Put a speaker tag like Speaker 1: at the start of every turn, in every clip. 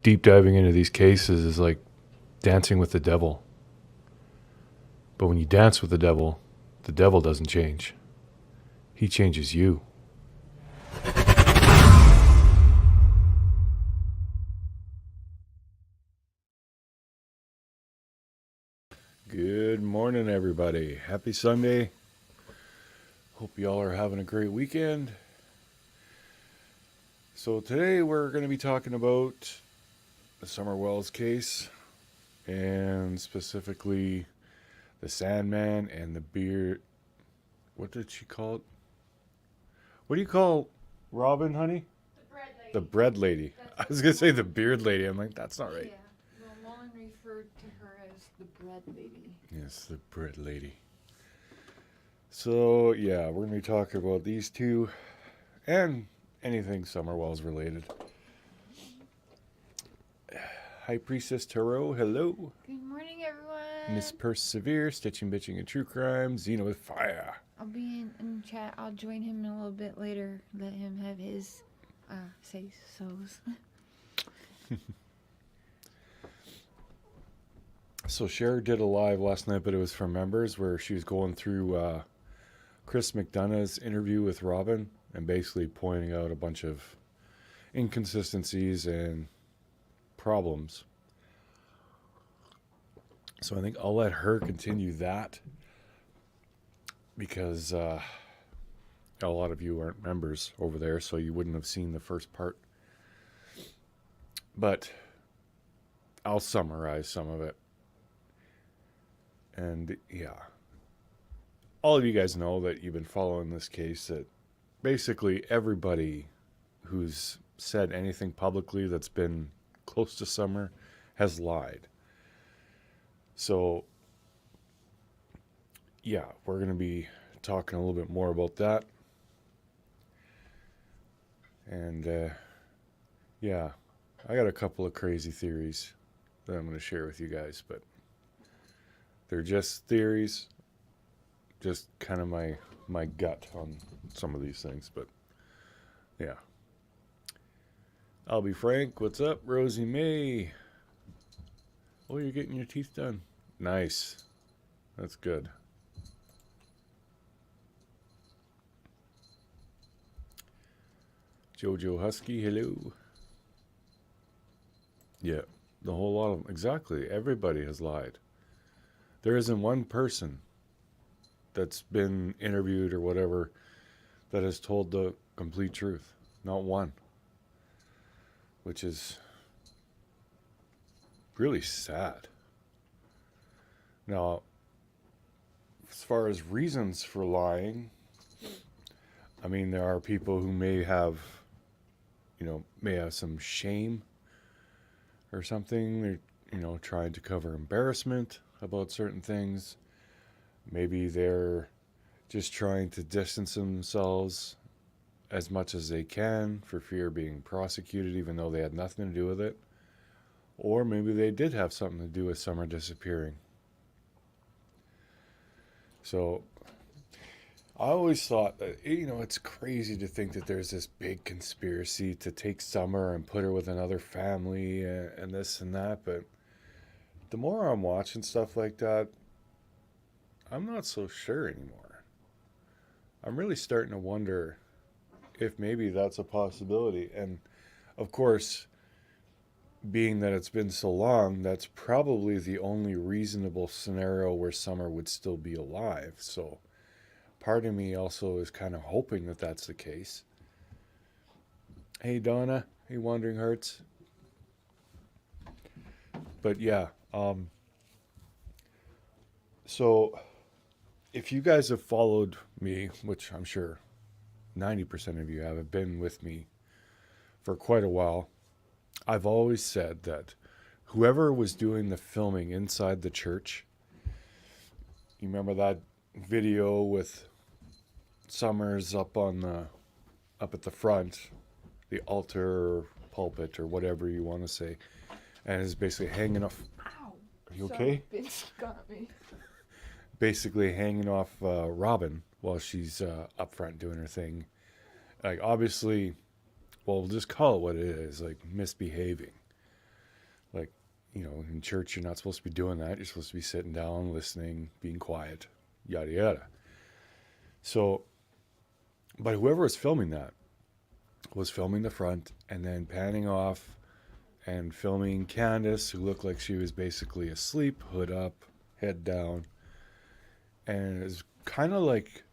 Speaker 1: deep diving into these cases is like dancing with the devil. But when you dance with the devil doesn't change. He changes you. Good morning, everybody. Happy Sunday. Hope y'all are having a great weekend. So today we're going to be talking about the Summer Wells case, and specifically the Sandman and the beard. What did she call it? What do you call Robin, honey?
Speaker 2: The bread lady.
Speaker 1: The bread lady. I was going to say the beard lady. I'm like, that's not right.
Speaker 2: Yeah. Well, Lauren referred to her as the bread lady.
Speaker 1: Yes, the bread lady. So, yeah, we're going to be talking about these two and anything Summer Wells related. High Priestess THRU, hello.
Speaker 2: Good morning, everyone.
Speaker 1: Miss Persevere, Stitching, Bitching, and True Crime, Xena with Fire.
Speaker 2: I'll be in chat. I'll join him in a little bit later. Let him have his say-sos.
Speaker 1: So ChER did a live last night, but it was for members, where she was going through Chris McDonough's interview with Robin and basically pointing out a bunch of inconsistencies and problems. So I think I'll let her continue that, because a lot of you aren't members over there, so you wouldn't have seen the first part. But I'll summarize some of it. And yeah, all of you guys know that you've been following this case, that basically everybody who's said anything publicly that's been close to Summer has lied. So yeah, we're going to be talking a little bit more about that. And yeah, I got a couple of crazy theories that I'm going to share with you guys, but they're just theories, just kind of my gut on some of these things. But yeah, I'll be frank. What's up, Rosie May? Oh, you're getting your teeth done. Nice. That's good. Jojo Husky, hello. Yeah, the whole lot of them. Exactly. Everybody has lied. There isn't one person that's been interviewed or whatever that has told the complete truth. Not one. Which is really sad. Now, as far as reasons for lying, I mean, there are people who may have some shame or something. They're, trying to cover embarrassment about certain things. Maybe they're just trying to distance themselves as much as they can for fear of being prosecuted, even though they had nothing to do with it. Or maybe they did have something to do with Summer disappearing. So I always thought that, it's crazy to think that there's this big conspiracy to take Summer and put her with another family and this and that. But the more I'm watching stuff like that, I'm not so sure anymore. I'm really starting to wonder if maybe that's a possibility. And of course, being that it's been so long, that's probably the only reasonable scenario where Summer would still be alive. So part of me also is kind of hoping that that's the case. Hey, Donna. Hey, Wandering Hearts. But yeah, so if you guys have followed me, which I'm sure 90% of you have been with me for quite a while, I've always said that whoever was doing the filming inside the church, you remember that video with Summers up at the front, the altar or pulpit or whatever you want to say, and is basically hanging off.
Speaker 2: Ow!
Speaker 1: Are you okay?
Speaker 2: Bitch got me.
Speaker 1: Basically hanging off Robin while she's up front doing her thing. Like, obviously, well, we'll just call it what it is, like misbehaving. you know, in church, you're not supposed to be doing that. You're supposed to be sitting down, listening, being quiet, yada, yada. So, but whoever was filming that was filming the front and then panning off and filming Candace, who looked like she was basically asleep, hood up, head down. And it was kind of like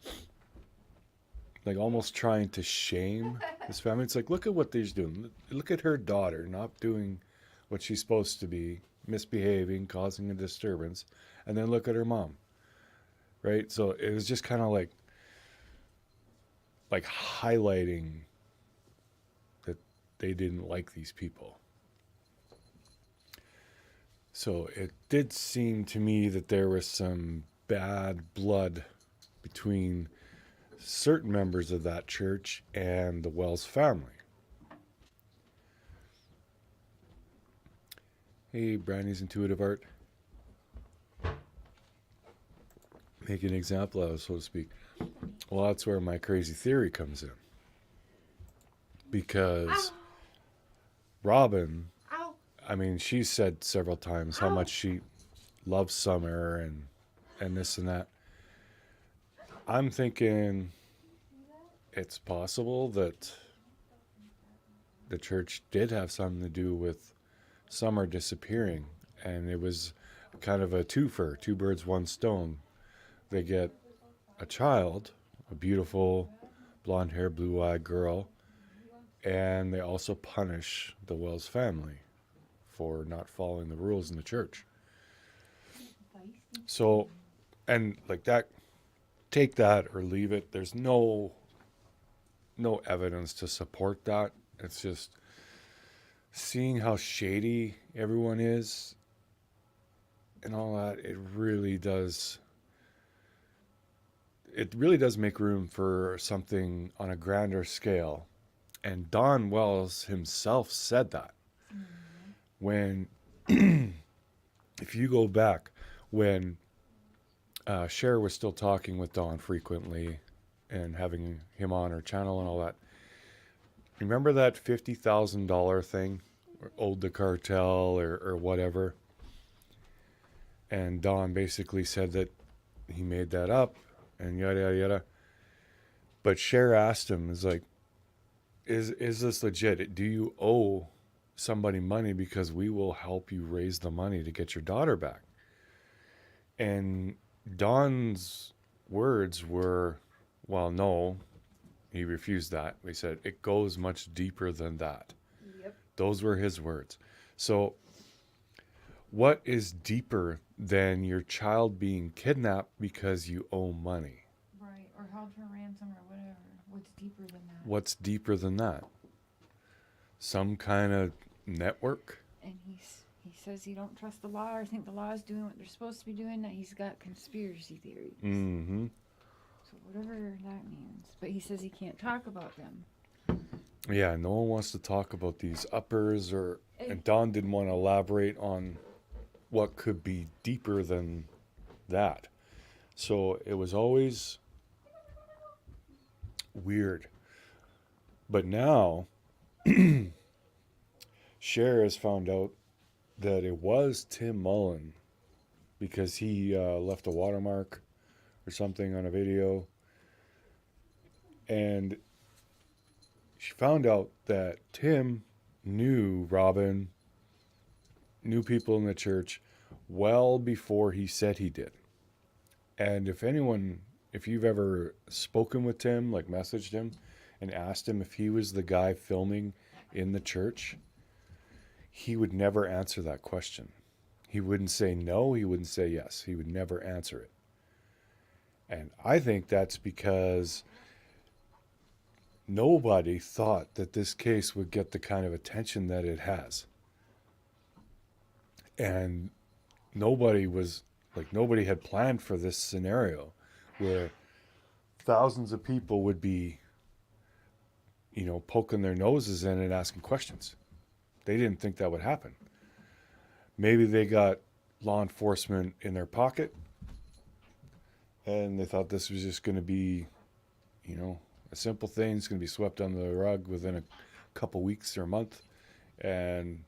Speaker 1: almost trying to shame this family. It's like, look at what they're doing. Look at her daughter not doing what she's supposed to be, misbehaving, causing a disturbance. And then look at her mom, right? So it was just kind of like highlighting that they didn't like these people. So it did seem to me that there was some bad blood between certain members of that church and the Wells family. Hey, Brandy's Intuitive Art. Make an example out of, so to speak. Well, that's where my crazy theory comes in. Because Robin, I mean, she's said several times how much she loves Summer and this and that. I'm thinking it's possible that the church did have something to do with Summer disappearing, and it was kind of a twofer, two birds, one stone. They get a child, a beautiful blonde-haired, blue-eyed girl, and they also punish the Wells family for not following the rules in the church. So, and like that, take that or leave it. There's no evidence to support that. It's just seeing how shady everyone is and all that. It really does make room for something on a grander scale. And Don Wells himself said that. When, if you go back, when ChER was still talking with Don frequently and having him on her channel and all that, remember that $50,000 thing, or owed the cartel or whatever? And Don basically said that he made that up and yada, yada, yada. But ChER asked him, is like, is this legit? Do you owe somebody money? Because we will help you raise the money to get your daughter back. And Don's words were, well, no, he refused that. He said, it goes much deeper than that. Yep. Those were his words. So what is deeper than your child being kidnapped because you owe money?
Speaker 2: Right, or held for ransom or whatever. What's deeper than that?
Speaker 1: What's deeper than that? Some kind of network?
Speaker 2: And he says he don't trust the law or think the law is doing what they're supposed to be doing, that he's got conspiracy theories.
Speaker 1: Mm-hmm.
Speaker 2: So whatever that means. But he says he can't talk about them.
Speaker 1: Yeah, no one wants to talk about these uppers, and Don didn't want to elaborate on what could be deeper than that. So it was always weird. But now, ChER has found out that it was Tim Mullen because he left a watermark or something on a video. And she found out that Tim knew Robin, knew people in the church well before he said he did. And if you've ever spoken with Tim, like messaged him and asked him if he was the guy filming in the church, he would never answer that question. He wouldn't say no, he wouldn't say yes. He would never answer it. And I think that's because nobody thought that this case would get the kind of attention that it has. And nobody had planned for this scenario where thousands of people would be, poking their noses in and asking questions. They didn't think that would happen. Maybe they got law enforcement in their pocket and they thought this was just going to be, a simple thing. It's going to be swept under the rug within a couple weeks or a month, and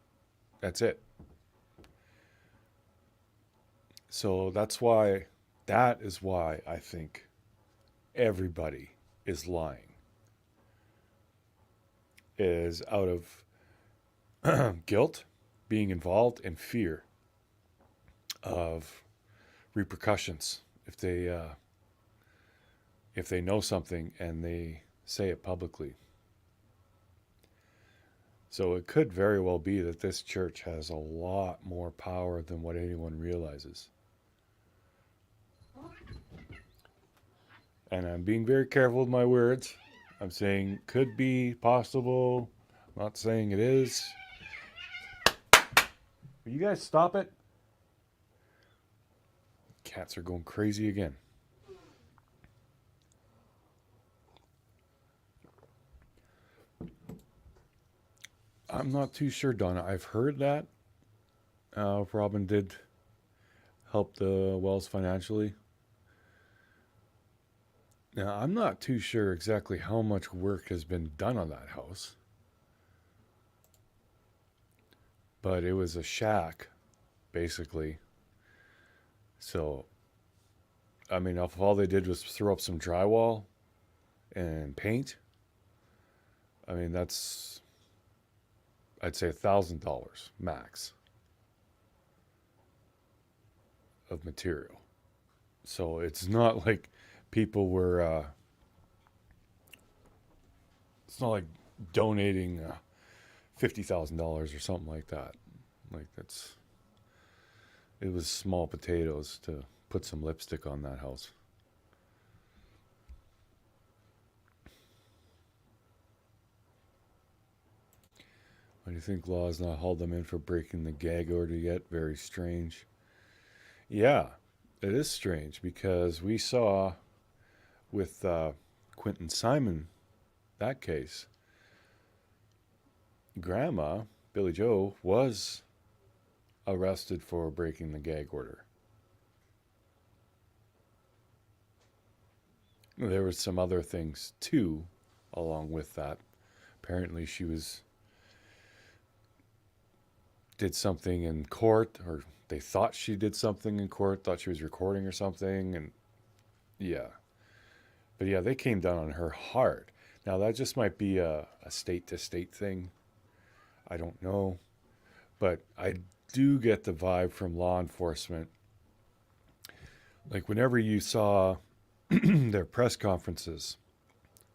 Speaker 1: that's it. So that is why I think everybody is lying, is out of guilt, being involved, and fear of repercussions if they know something and they say it publicly. So it could very well be that this church has a lot more power than what anyone realizes. And I'm being very careful with my words. I'm saying could be, possible. I'm not saying it is. Will you guys stop it? Cats are going crazy again. I'm not too sure, Donna. I've heard that Robin did help the Wells financially. Now, I'm not too sure exactly how much work has been done on that house. But it was a shack, basically. So, I mean, if all they did was throw up some drywall and paint, I mean, that's, I'd say $1,000 max of material. So it's not like people were, it's not like donating $50,000 or something like that. Like it was small potatoes to put some lipstick on that house. Why do you think law has not hauled them in for breaking the gag order yet? Very strange. Yeah, it is strange because we saw with Quentin Simon, that case, Grandma, Billy Joe, was arrested for breaking the gag order. There were some other things too, along with that. Apparently, she did something in court, or they thought she did something in court, thought she was recording or something, and yeah. But yeah, they came down on her hard. Now, that just might be a state-to-state thing. I don't know. But I do get the vibe from law enforcement. Like, whenever you saw their press conferences,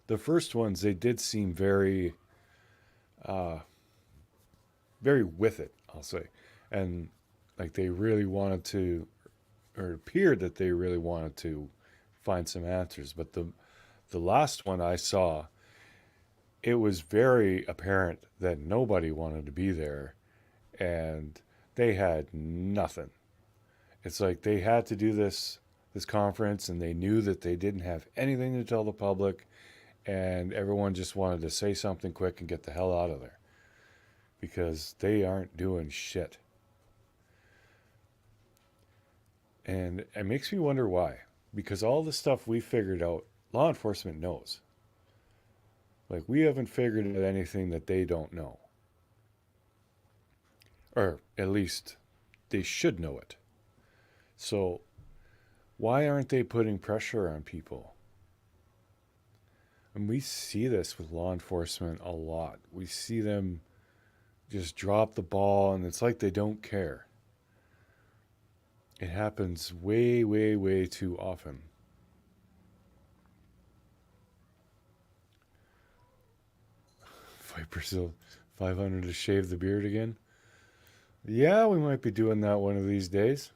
Speaker 1: the first ones, they did seem very, very with it, I'll say. And, like, they really wanted to, or it appeared that they really wanted to find some answers. But the last one I saw, it was very apparent that nobody wanted to be there, and they had nothing. It's like they had to do this conference, and they knew that they didn't have anything to tell the public, and everyone just wanted to say something quick and get the hell out of there because they aren't doing shit. And it makes me wonder why. Because all the stuff we figured out, law enforcement knows. Like, we haven't figured out anything that they don't know. Or at least they should know it. So why aren't they putting pressure on people? And we see this with law enforcement a lot. We see them just drop the ball, and it's like they don't care. It happens way, way, way too often. Viper still 500 to shave the beard again? Yeah, we might be doing that one of these days.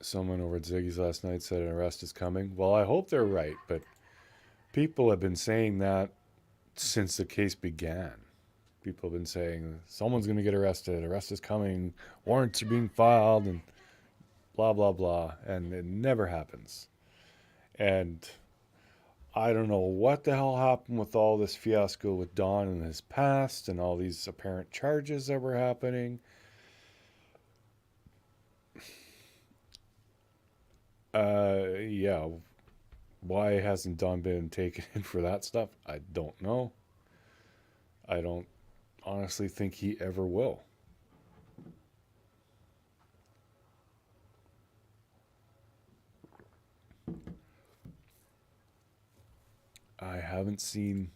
Speaker 1: Someone over at Ziggy's last night said an arrest is coming. Well, I hope they're right, but people have been saying that since the case began. People have been saying someone's going to get arrested, arrest is coming, warrants are being filed, and blah, blah, blah. And it never happens. And I don't know what the hell happened with all this fiasco with Don and his past and all these apparent charges that were happening. Yeah. Why hasn't Don been taken in for that stuff? I don't know. I don't honestly think he ever will. I haven't seen,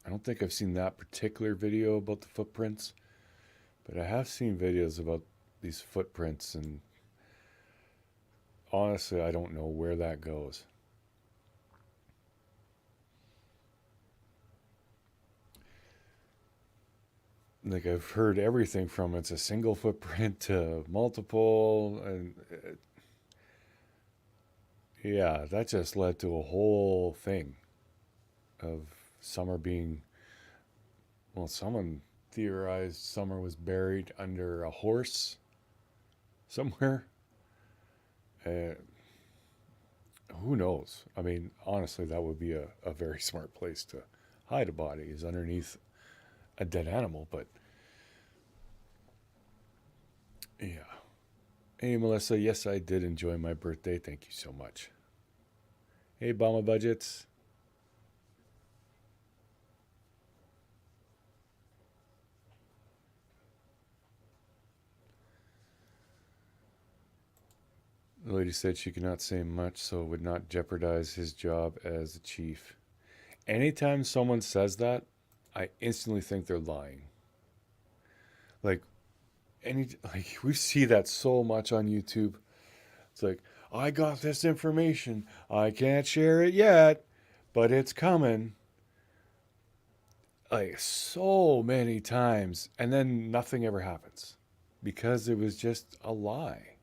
Speaker 1: I don't think I've seen that particular video about the footprints, but I have seen videos about these footprints, and honestly, I don't know where that goes. Like, I've heard everything from it's a single footprint to multiple, and yeah, that just led to a whole thing of Summer being, well, someone theorized Summer was buried under a horse somewhere. Uh, who knows? I mean, honestly, that would be a very smart place to hide a body, is underneath a dead animal. But yeah. Hey, Melissa. Yes, I did enjoy my birthday. Thank you so much. Hey, Bama Budgets. The lady said she could not say much, so it would not jeopardize his job as a chief. Anytime someone says that, I instantly think they're lying. Like, we see that so much on YouTube. It's like, I got this information. I can't share it yet, but it's coming. Like, so many times, and then nothing ever happens because it was just a lie.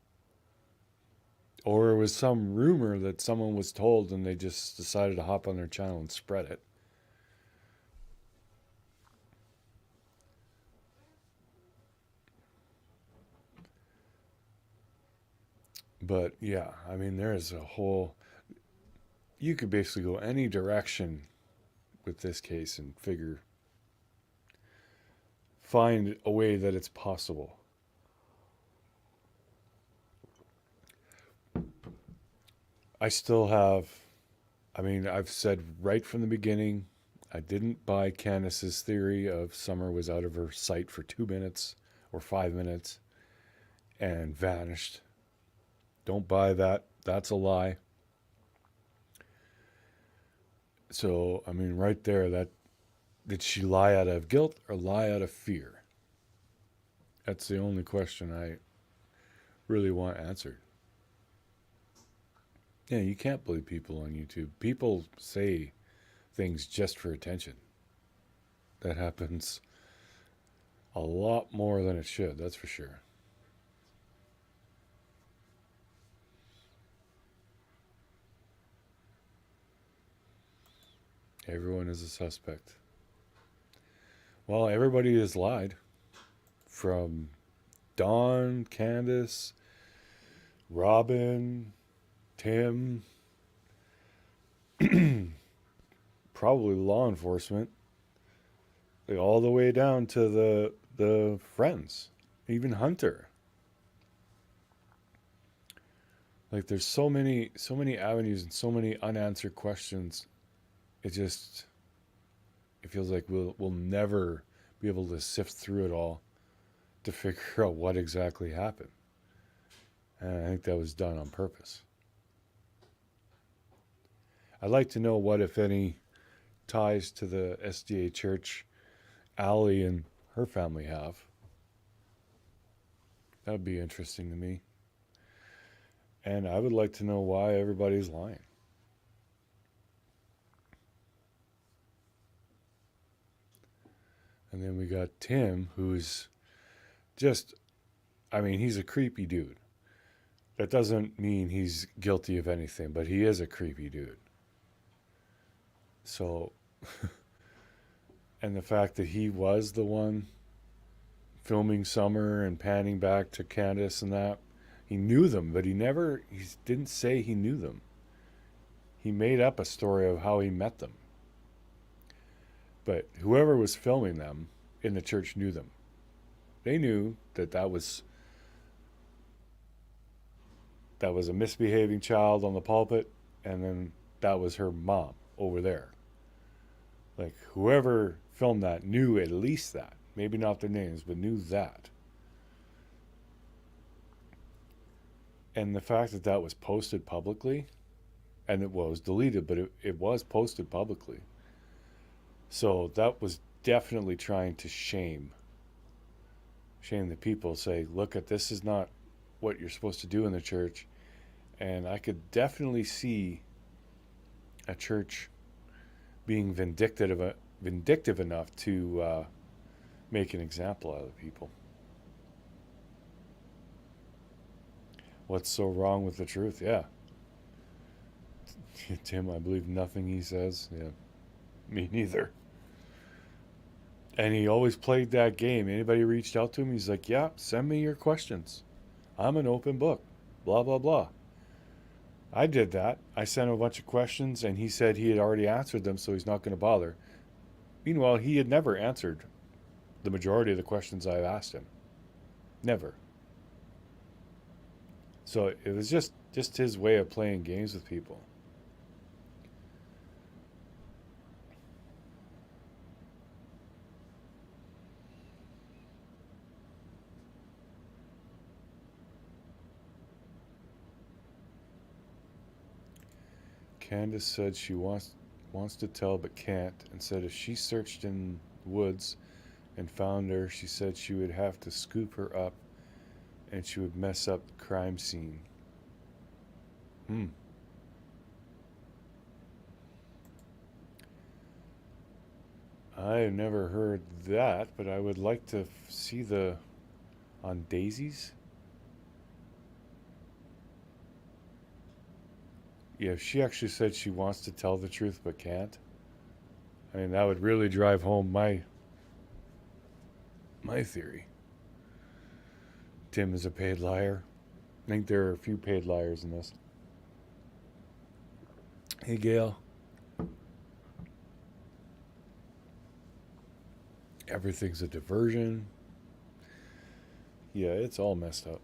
Speaker 1: Or it was some rumor that someone was told and they just decided to hop on their channel and spread it. But yeah, I mean, there is a whole. You could basically go any direction with this case and find a way that it's possible. I still have, I mean, I've said right from the beginning, I didn't buy Candace's theory of Summer was out of her sight for 2 minutes or 5 minutes and vanished. Don't buy that. That's a lie. So, I mean, right there, that did she lie out of guilt or lie out of fear? That's the only question I really want answered. Yeah, you can't believe people on YouTube. People say things just for attention. That happens a lot more than it should, that's for sure. Everyone is a suspect. Well, everybody has lied. From Dawn, Candace, Robin, Tim, probably law enforcement, all the way down to the friends, even Hunter. Like, there's so many avenues and so many unanswered questions. It feels like we'll never be able to sift through it all to figure out what exactly happened. And I think that was done on purpose. I'd like to know what, if any, ties to the SDA church Allie and her family have. That would be interesting to me. And I would like to know why everybody's lying. And then we got Tim, who's just, I mean, he's a creepy dude. That doesn't mean he's guilty of anything, but he is a creepy dude. So, and the fact that he was the one filming Summer and panning back to Candace and that, he knew them, but he didn't say he knew them. He made up a story of how he met them. But whoever was filming them in the church knew them. They knew that was a misbehaving child on the pulpit, and then that was her mom over there. Like, whoever filmed that knew at least that. Maybe not their names, but knew that. And the fact that that was posted publicly, and it was deleted, but it was posted publicly. So that was definitely trying to shame the people, say, look at this is not what you're supposed to do in the church. And I could definitely see a church being vindictive enough to make an example out of people. What's so wrong with the truth? Yeah. Tim, I believe nothing he says. Yeah. Me neither. And he always played that game. Anybody reached out to him, he's like, yeah, send me your questions. I'm an open book. Blah, blah, blah. I did that. I sent him a bunch of questions, and he said he had already answered them, so he's not going to bother. Meanwhile, he had never answered the majority of the questions I've asked him. Never. So it was just his way of playing games with people. Candace said she wants to tell but can't, and said if she searched in woods and found her, she said she would have to scoop her up and she would mess up the crime scene. I have never heard that, but I would like to see the on Daisies. Yeah, she actually said she wants to tell the truth but can't. I mean, that would really drive home my theory. Tim is a paid liar. I think there are a few paid liars in this. Hey, Gail. Everything's a diversion. Yeah, it's all messed up.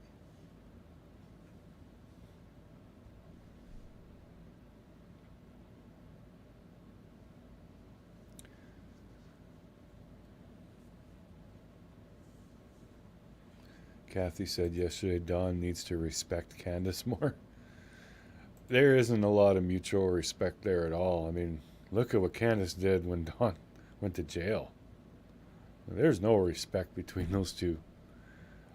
Speaker 1: Kathy said yesterday Dawn needs to respect Candace more. There isn't a lot of mutual respect there at all. I mean, look at what Candace did when Dawn went to jail. There's no respect between those two.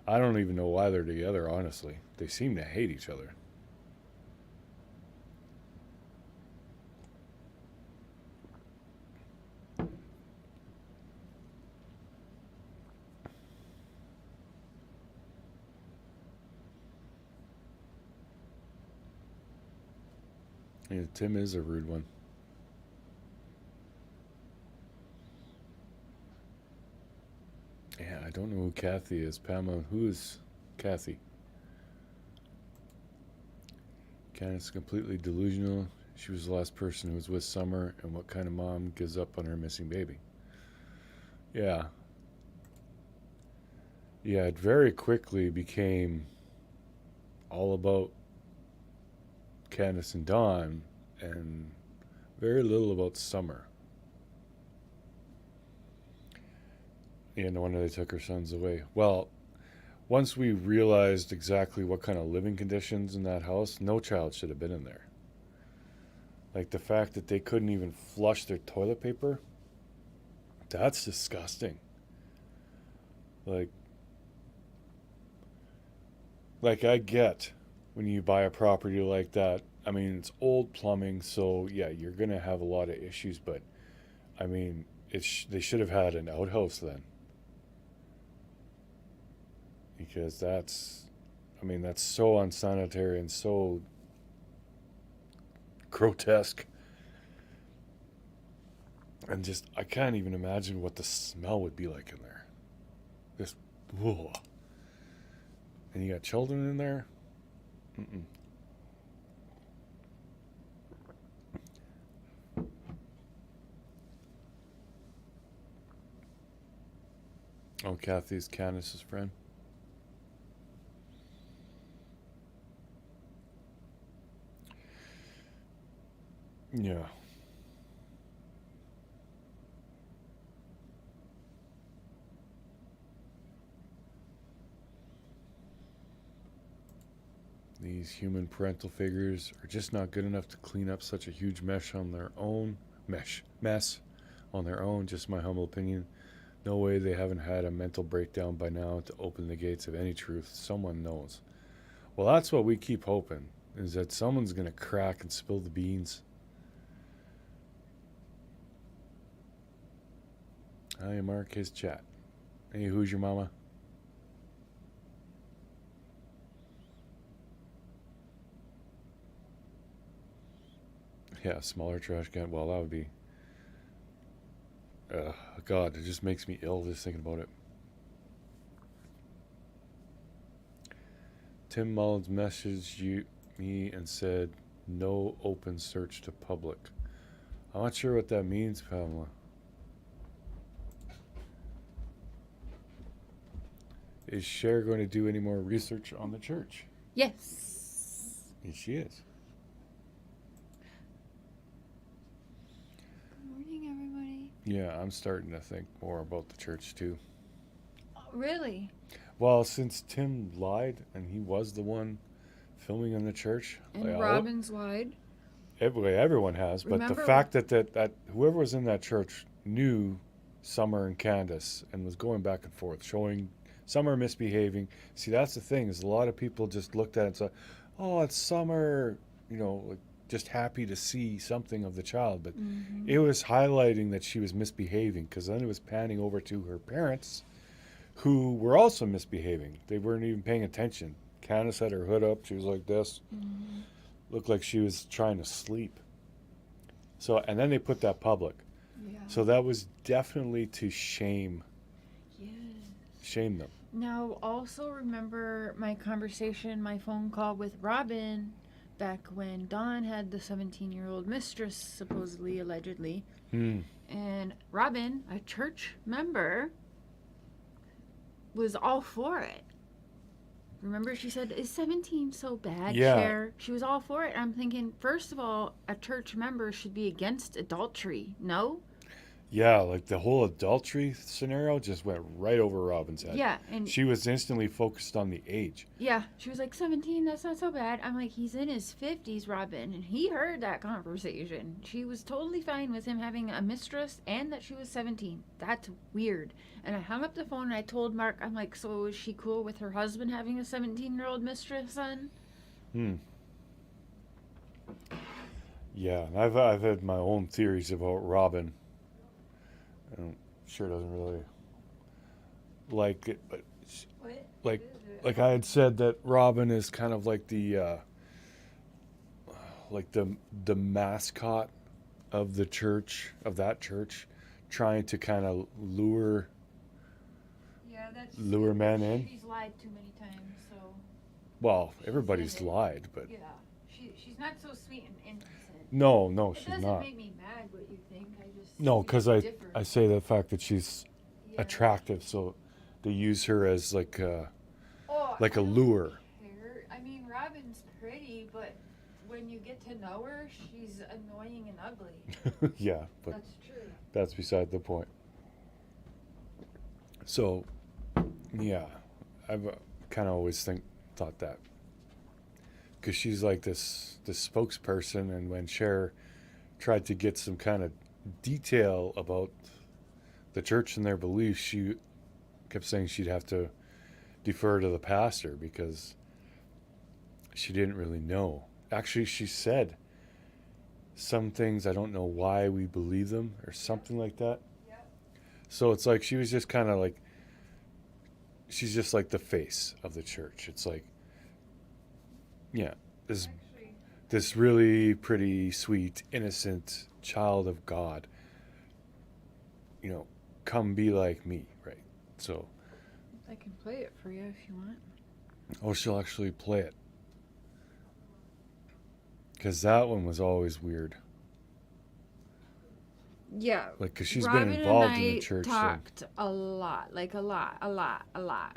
Speaker 1: I don't even know why they're together, honestly. They seem to hate each other. Yeah, Tim is a rude one. Yeah, I don't know who Kathy is. Pamela, who is Kathy? Candace completely delusional. She was the last person who was with Summer, and what kind of mom gives up on her missing baby? Yeah. Yeah, it very quickly became all about Candace and Dawn, and very little about Summer. Yeah, no wonder they took her sons away. Well, once we realized exactly what kind of living conditions in that house, no child should have been in there. Like the fact that they couldn't even flush their toilet paper, that's disgusting. Like I get when you buy a property like that. I mean, it's old plumbing, so yeah, you're gonna have a lot of issues. But I mean, they should have had an outhouse then, because that's so unsanitary and so grotesque. And just, I can't even imagine what the smell would be like in there. Just, whoa. And you got children in there? Mm-mm. Oh, Kathy's Candace's friend. Yeah. these human parental figures are just not good enough to clean up such a huge mess on their own. Just my humble opinion. No way they haven't had a mental breakdown by now to open the gates of any truth. Someone knows. Well, that's what we keep hoping, is that someone's going to crack and spill the beans. Hi, Mark, his chat. Hey, who's your mama? Yeah, smaller trash can. Well, that would be... God, it just makes me ill just thinking about it. Tim Mullins messaged me and said, no open search to public. I'm not sure what that means, Pamela. Is ChER going to do any more research on the church?
Speaker 2: Yes.
Speaker 1: Yes, she is.
Speaker 2: Good morning, everybody.
Speaker 1: Yeah, I'm starting to think more about the church, too.
Speaker 2: Oh, really?
Speaker 1: Well, since Tim lied, and he was the one filming in the church.
Speaker 2: And
Speaker 1: like,
Speaker 2: Robin's lied.
Speaker 1: Everyone has, but
Speaker 2: Remember
Speaker 1: the fact that whoever was in that church knew Summer and Candace and was going back and forth, showing Summer misbehaving. See, that's the thing, is a lot of people just looked at it and said, oh, it's Summer, like just happy to see something of the child. But it was highlighting that she was misbehaving, because then it was panning over to her parents, who were also misbehaving. They weren't even paying attention. Candace had her hood up. She was like this. Looked like she was trying to sleep. So, and then they put that public.
Speaker 2: Yeah.
Speaker 1: So that was definitely to shame them.
Speaker 2: Now, also remember my phone call with Robin back when Dawn had the 17-year-old mistress, supposedly, allegedly. And Robin, a church member, was all for it. Remember, she said, is 17 so bad,
Speaker 1: Yeah.
Speaker 2: ChER? She was all for it. I'm thinking, first of all, a church member should be against adultery. No?
Speaker 1: Yeah, like the whole adultery scenario just went right over Robin's head.
Speaker 2: Yeah, and
Speaker 1: She was instantly focused on the age.
Speaker 2: yeah, she was like, 17, that's not so bad. I'm like, he's in his 50s, Robin, and he heard that conversation. She was totally fine with him having a mistress and that she was 17. That's weird. And I hung up the phone and I told Mark, I'm like, so is she cool with her husband having a 17-year-old mistress then?
Speaker 1: Yeah, and I've had my own theories about Robin. I'm sure doesn't really like it, but like I had said that Robin is kind of like the mascot of the church, of that church, trying to kind of lure men in.
Speaker 2: She's lied too many times, so
Speaker 1: Well, everybody's lied, but
Speaker 2: yeah, she's not so sweet and innocent.
Speaker 1: no,
Speaker 2: It
Speaker 1: she's
Speaker 2: doesn't
Speaker 1: not.
Speaker 2: make me mad what you think. I just
Speaker 1: No,
Speaker 2: think
Speaker 1: because
Speaker 2: it's
Speaker 1: I
Speaker 2: different.
Speaker 1: say the fact that she's
Speaker 2: Yeah.
Speaker 1: attractive, so they use her as like a
Speaker 2: Oh,
Speaker 1: like a
Speaker 2: I don't
Speaker 1: lure.
Speaker 2: care. I mean, Robin's pretty, but when you get to know her, she's annoying and ugly.
Speaker 1: Yeah, but
Speaker 2: That's true.
Speaker 1: that's beside the point. So, yeah, I've kind of always thought that, because she's like this spokesperson, and when ChER tried to get some kind of detail about the church and their beliefs, she kept saying she'd have to defer to the pastor because she didn't really know. Actually, she said some things, I don't know why we believe them, or something like that. So it's like she was just kind of like, she's just like the face of the church. It's like, yeah, this really pretty, sweet, innocent child of God, come be like me, right? So,
Speaker 2: I can play it for you if you want.
Speaker 1: oh, she'll actually play it. Because that one was always weird.
Speaker 2: Yeah.
Speaker 1: Like, because she's
Speaker 2: Robin
Speaker 1: been involved
Speaker 2: and
Speaker 1: in
Speaker 2: I
Speaker 1: the church.
Speaker 2: talked a lot, like a lot.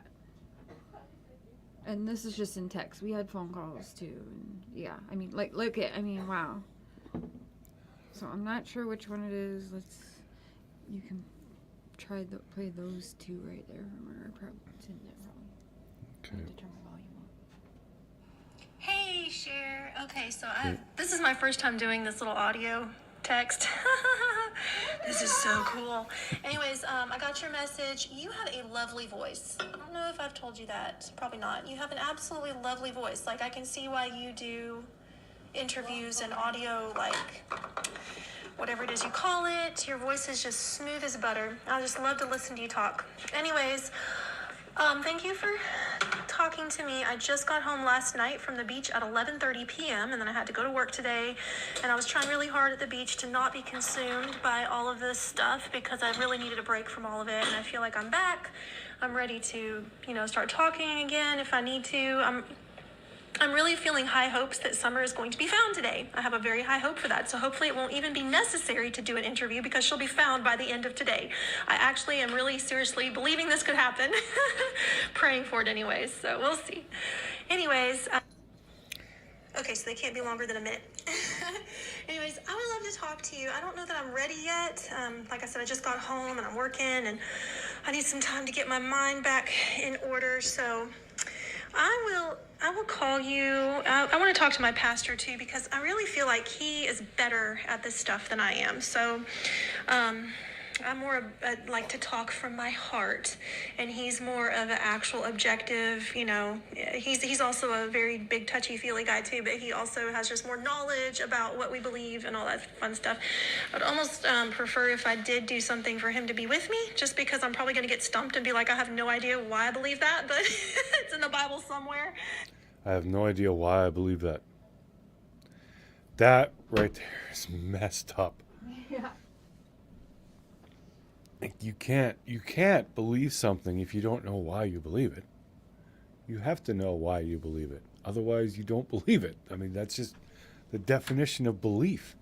Speaker 2: And this is just in text. We had phone calls too. And yeah, I mean, wow. So I'm not sure which one it is. You can play those two right there. Or probably it's in there wrong.
Speaker 1: Okay.
Speaker 2: I need to turn my volume up.
Speaker 3: Hey Hey, Cher. Okay, so this is my first time doing this little audio text. This is so cool. Anyways, I got your message. You have a lovely voice. I don't know if I've told you that. Probably not. You have an absolutely lovely voice. Like, I can see why you do interviews and audio, like, whatever it is you call it. Your voice is just smooth as butter. I just love to listen to you talk. Anyways, thank you for talking to me. I just got home last night from the beach at 11:30 p.m. and then I had to go to work today, and I was trying really hard at the beach to not be consumed by all of this stuff because I really needed a break from all of it, and I feel like I'm back. I'm ready to, start talking again if I need to. I'm really feeling high hopes that Summer is going to be found today. I have a very high hope for that. So hopefully it won't even be necessary to do an interview because she'll be found by the end of today. I actually am really seriously believing this could happen. Praying for it anyways. So we'll see. Anyways. Okay, so they can't be longer than a minute. Anyways, I would love to talk to you. I don't know that I'm ready yet. Like I said, I just got home and I'm working and I need some time to get my mind back in order. So I will call you. I want to talk to my pastor too because I really feel like he is better at this stuff than I am. So I'm more like to talk from my heart, and he's more of an actual objective. He's also a very big touchy-feely guy too, but he also has just more knowledge about what we believe and all that fun stuff. I'd almost prefer if I did do something for him to be with me, just because I'm probably going to get stumped and be like, I have no idea why I believe that, but it's in the Bible somewhere.
Speaker 1: I have no idea why I believe that. That right there is messed up.
Speaker 2: Yeah.
Speaker 1: Like, you can't believe something if you don't know why you believe it. You have to know why you believe it. Otherwise, you don't believe it. I mean, that's just the definition of belief.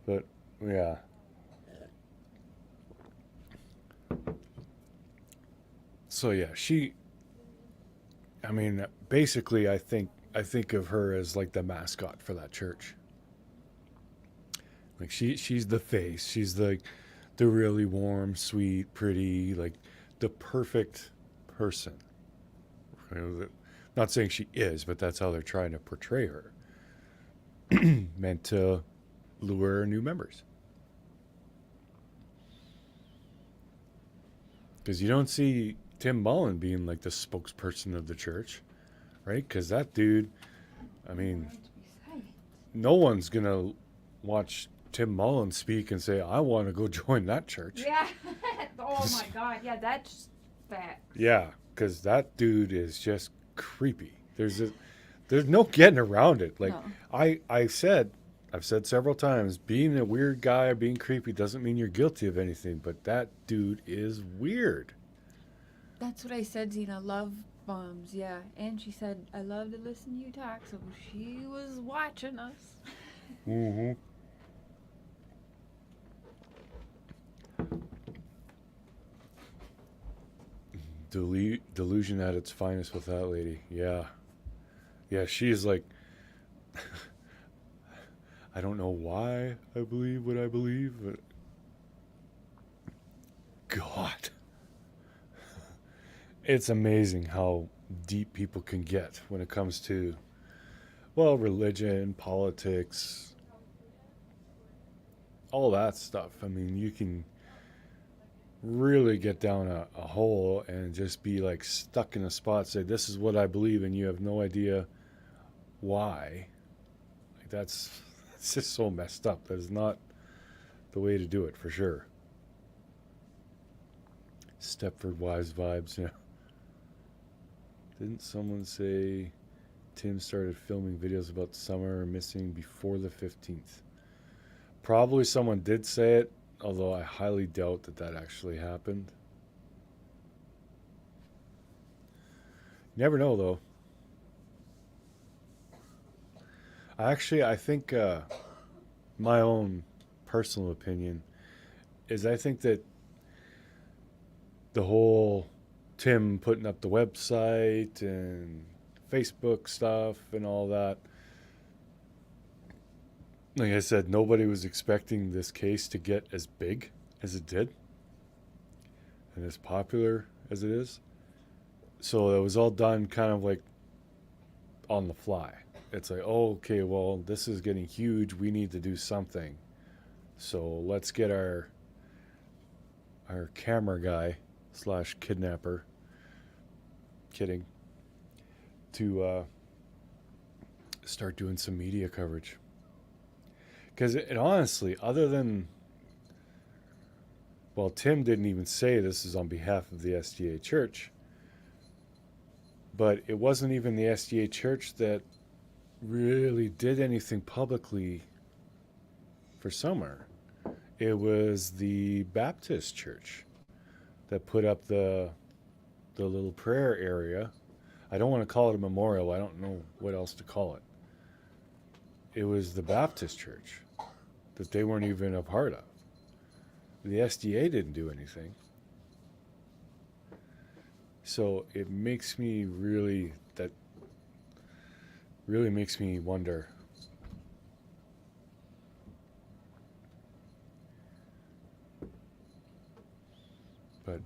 Speaker 1: But, yeah. So, yeah, basically, I think of her as like the mascot for that church. Like she's the face. She's the really warm, sweet, pretty, like the perfect person. Not saying she is, but that's how they're trying to portray her. Meant to lure new members. Because you don't see Tim Mullen being like the spokesperson of the church, right? Because that dude, no one's going to watch Tim Mullen speak and say, I want to go join that church.
Speaker 2: Yeah. Oh my God. Yeah, that's that.
Speaker 1: Yeah, because that dude is just creepy. There's no getting around it. Like, no. I've said several times, being a weird guy or being creepy doesn't mean you're guilty of anything, but that dude is weird.
Speaker 2: That's what I said, Zena. Love bombs, yeah. And she said, I love to listen to you talk, so she was watching us.
Speaker 1: Mm-hmm. Delusion at its finest with that lady. Yeah, she's like, I don't know why I believe what I believe, but God, it's amazing how deep people can get when it comes to, well, religion, politics, all that stuff. I mean, you can really get down a hole and just be like stuck in a spot, say this is what I believe, and you have no idea why. Like it's just so messed up. That is not the way to do it, for sure. Stepford Wives vibes, yeah. Didn't someone say Tim started filming videos about Summer missing before the 15th? Probably someone did say it, although I highly doubt that actually happened. You never know, though. I think my own personal opinion is I think that the whole Tim putting up the website and Facebook stuff and all that, like I said, nobody was expecting this case to get as big as it did and as popular as it is. So it was all done kind of like on the fly. It's like, oh, okay, well, this is getting huge. We need to do something. So let's get our camera guy slash kidnapper, kidding, to start doing some media coverage. Because it honestly, other than, well, Tim didn't even say this is on behalf of the SDA Church, but it wasn't even the SDA Church that really did anything publicly for summer. It was the Baptist Church that put up the little prayer area. I don't want to call it a memorial. I don't know what else to call it. It was the Baptist Church that they weren't even a part of. The SDA didn't do anything. So it makes me really makes me wonder. But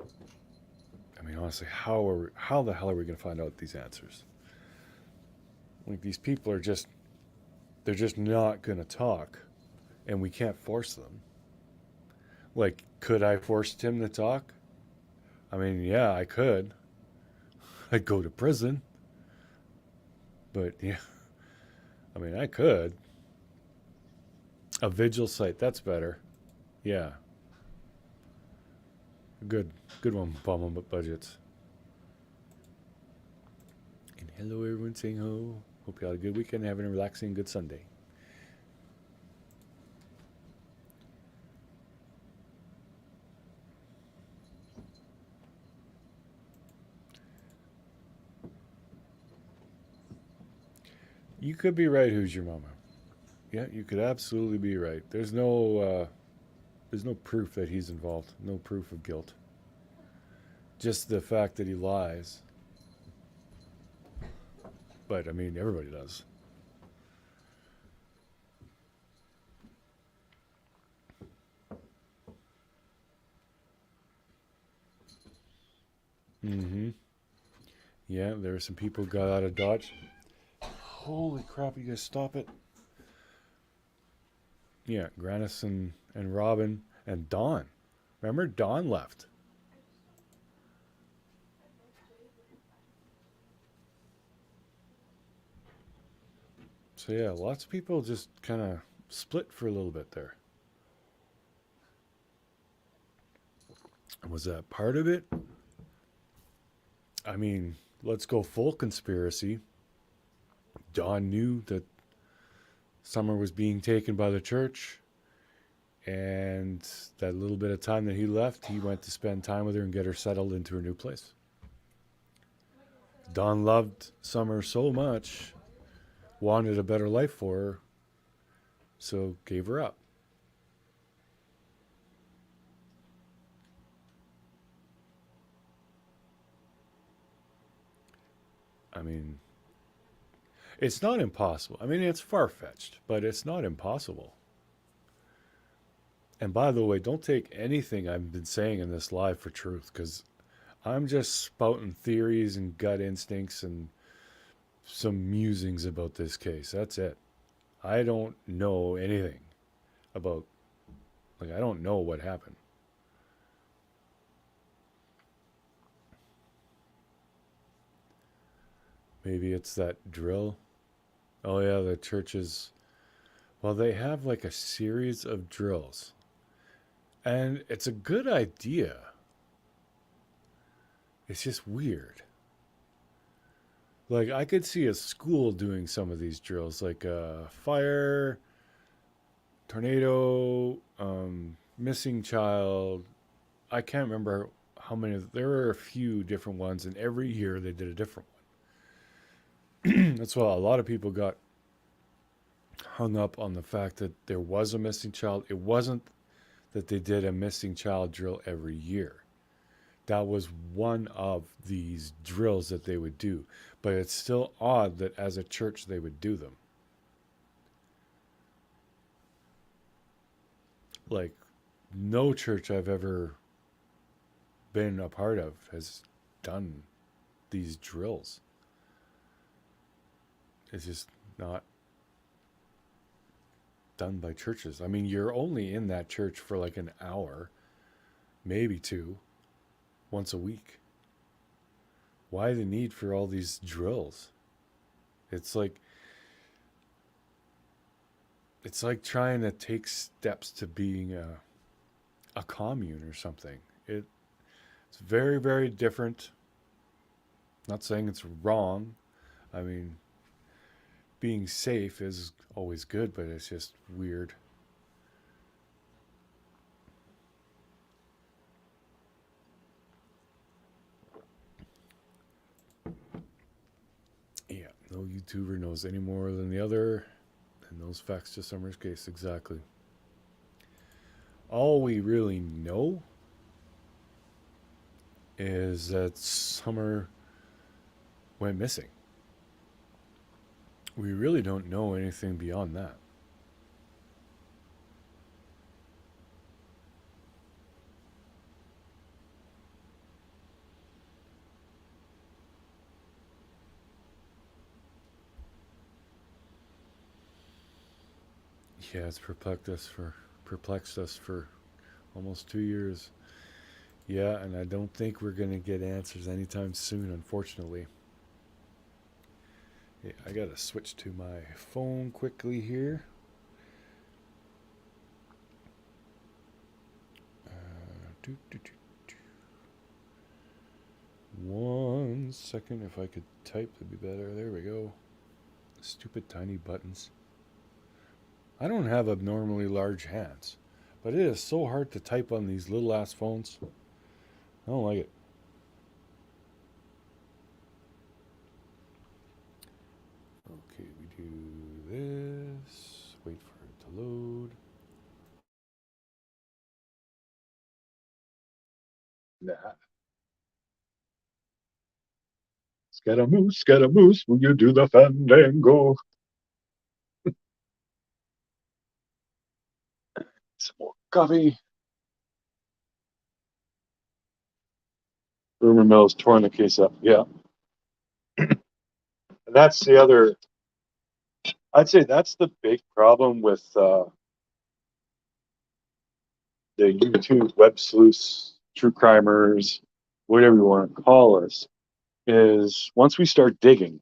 Speaker 1: I mean, honestly, how the hell are we going to find out these answers? Like, these people are they're just not going to talk, and we can't force them. Like, could I force Tim to talk? I mean, yeah, I could. I'd go to prison. But yeah, I mean, I could. A vigil site, that's better. Yeah. Good one, Palm Budgets. And hello, everyone saying ho. Hope you had a good weekend and having a relaxing good Sunday. You could be right, Who's Your Mama? Yeah, you could absolutely be right. There's no proof that he's involved. No proof of guilt. Just the fact that he lies. But, I mean, everybody does. Mm-hmm. Yeah, there were some people who got out of Dodge. Holy crap, you guys stop it. Yeah, Grannis and Robin and Dawn. Remember, Dawn left. So yeah, lots of people just kind of split for a little bit there. Was that part of it? I mean, let's go full conspiracy. Dawn knew that Summer was being taken by the church, and that little bit of time that he left, he went to spend time with her and get her settled into her new place. Dawn loved Summer so much, wanted a better life for her, so gave her up. I mean, it's not impossible. I mean, it's far-fetched, but it's not impossible. And by the way, don't take anything I've been saying in this live for truth, because I'm just spouting theories and gut instincts and some musings about this case. That's it. I don't know anything about, like, I don't know what happened. Maybe it's that drill. Oh yeah, the churches, well, they have like a series of drills. And it's a good idea. It's just weird. Like, I could see a school doing some of these drills, like fire, tornado, missing child. I can't remember how many. There were a few different ones, and every year they did a different one. That's why a lot of people got hung up on the fact that there was a missing child. It wasn't that they did a missing child drill every year. That was one of these drills that they would do. But it's still odd that as a church they would do them. Like, no church I've ever been a part of has done these drills. It's just not done by churches. I mean, you're only in that church for like an hour, maybe two, once a week. Why the need for all these drills? It's like trying to take steps to being a commune or something. It's very, very different. Not saying it's wrong. I mean, being safe is always good, but it's just weird. Yeah, no YouTuber knows any more than the other, and those facts to Summer's case, exactly. All we really know is that Summer went missing. We really don't know anything beyond that. Yeah, it's perplexed us for almost 2 years. Yeah, and I don't think we're going to get answers anytime soon, unfortunately. Yeah, I got to switch to my phone quickly here. One second, if I could type, that'd be better. There we go. Stupid tiny buttons. I don't have abnormally large hands, but it is so hard to type on these little ass phones. I don't like it. Okay, we do this. Wait for it to load. Nah. Scaramouche, will you do the fandango? Some more coffee. Rumor mill's torn the case up. Yeah. And that's the other, I'd say that's the big problem with the YouTube web sleuths, true crimers, whatever you want to call us, is once we start digging,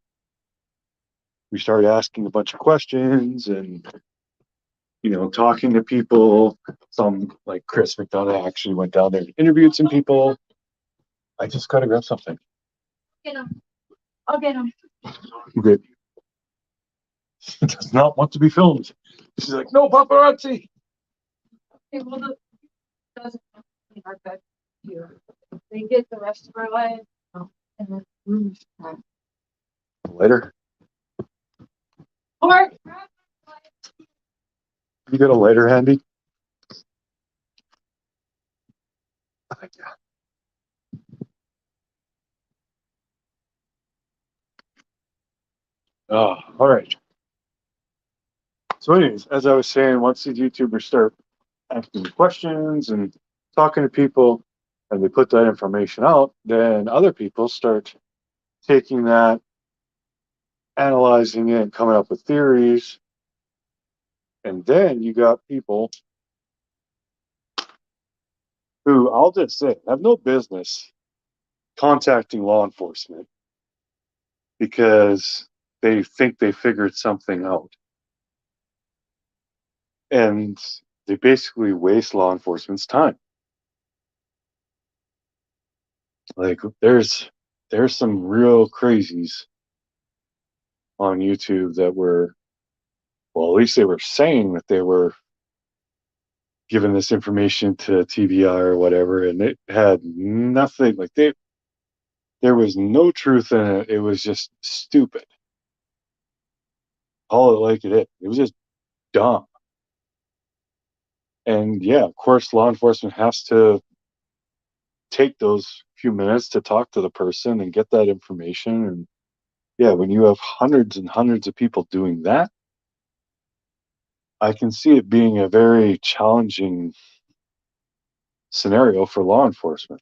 Speaker 1: we start asking a bunch of questions and, you know, talking to people. Some, like Chris McDonough, actually went down there and interviewed some people. I just gotta grab something.
Speaker 2: Get him. I'll get him.
Speaker 1: Okay. She does not want to be filmed. She's like, no paparazzi.
Speaker 2: Okay, well, the doesn't our bed here. They get the rest of our life, and then rooms.
Speaker 1: Later.
Speaker 2: Or
Speaker 1: You got a lighter handy? Yeah. Oh, all right. So anyways, as I was saying, once these YouTubers start asking questions and talking to people and they put that information out, then other people start taking that, analyzing it, and coming up with theories. And then you got people who, I'll just say, have no business contacting law enforcement because they think they figured something out. And they basically waste law enforcement's time. Like there's some real crazies on YouTube that were, well, at least they were saying that they were giving this information to TBI or whatever, and it had nothing, like there was no truth in it. It was just stupid. Call it like it is. It was just dumb. And yeah, of course, law enforcement has to take those few minutes to talk to the person and get that information. And yeah, when you have hundreds and hundreds of people doing that, I can see it being a very challenging scenario for law enforcement.